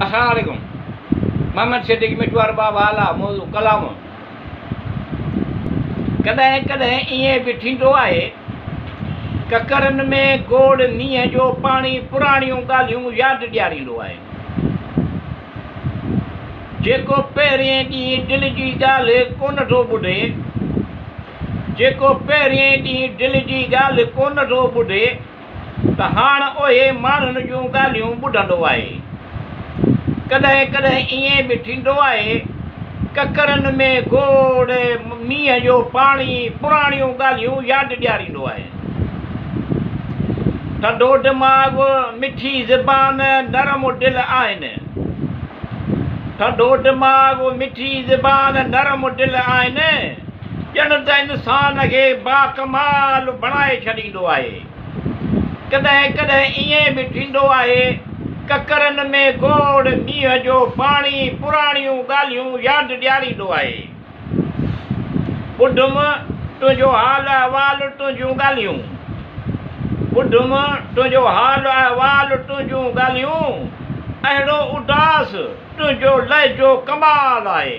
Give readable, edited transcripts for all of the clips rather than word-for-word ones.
अस्सलाम वालेकुम। मोहम्मद सिद्दीक मिठवार बाबा आला मौजू कलाम। कॾहिं कॾहिं ईअं बि थींदो आहे ककरनि में गोड़ नींहं जो पाणी पुराणियूं ॻाल्हियूं यादि ॾियारींदो आहे। जेको पहिरिएं ॾींहुं दिलि जी ॻाल्हि कोन थो ॿुधे, जेको पहिरिएं ॾींहुं दिलि जी ॻाल्हि कोन थो ॿुधे त हाणे उहे माण्हुनि जूं ॻाल्हियूं ॿुधंदो आहे। कॾहिं कॾहिं ईअं बि थींदो आहे ककरनि में गोड़ मींहं जो पाणी पुराणियूं ॻाल्हियूं यादि ॾियारींदो आहे। थधो दिमाग़ मिठी ज़बान नरम दिलि आहिनि, थधो दिमाग़ मिठी ज़बान नरम दिलि आहिनि, ॼण त इंसान खे बाकमाल बणाए छॾींदो आहे। कॾहिं कॾहिं ईअं बि थींदो आहे ककरनि में गोड़ मींहं जो पाणी पुराणियूं ॻाल्हियूं यादि ॾियारींदो आहे। ॿुधुमि तुंहिंजो हाल अहवाल तुंहिंजूं ॻाल्हियूं, ॿुधुमि तुंहिंजो हाल अहवाल तुंहिंजूं ॻाल्हियूं, अहिड़ो उदास तुंहिंजो लहजो कमाल आहे।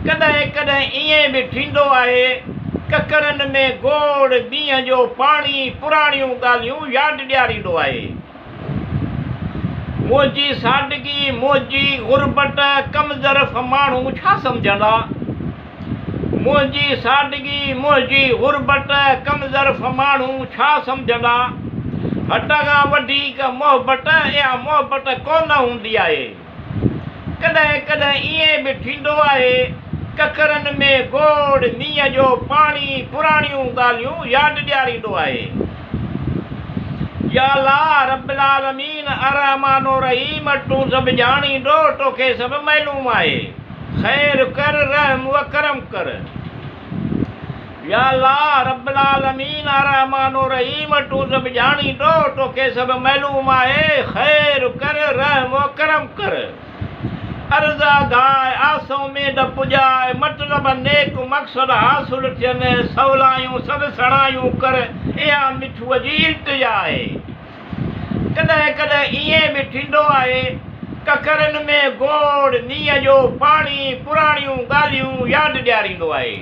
कॾहिं कॾहिं ईअं बि थींदो आहे ककरनि में गोड़ मींहं जो पाणी पुराणियूं ॻाल्हियूं यादि ॾियारींदो आहे। मुंहिंजी सादगी मुंहिंजी गुरबत कम ज़रफ़ माण्हू छा सम्झंदा, मुंहिंजी सादगी मुंहिंजी गुरबत कम ज़रफ़ माण्हू छा सम्झंदा। हद खां वधीक मोहबत इहा मोहबत कोन हूंदी आहे। कॾहिं कॾहिं ईअं बि थींदो आहे ककरनि में गोड़ मींहं जो पाणी पुराणियूं ॻाल्हियूं यादि ॾियारींदो आहे। या अल्लाह रब्बिल आलमीन अर्रहमान रहीम तूं सभु ॼाणींदो, तोखे सभु मालूम आहे, ख़ैर कर रहम व करम कर। या अल्लाह रब्बिल आलमीन अर्रहमान रहीम तूं सभु ॼाणींदो, तोखे सभु मालूम आहे, ख़ैर कर रहम व करम कर। अर्ज़ा गाए आसों में द पुॼाए, मतिलब नेक मक़सद हासिल थियनि, सवलायूं सभु सणायूं कर, इहा मिठूअ जी इल्तिजा आहे। कॾहिं कॾहिं ईअं बि थींदो आहे ककरनि में गोड़ मींहं जो पाणी पुराणियूं ॻाल्हियूं यादि ॾियारींदो आहे।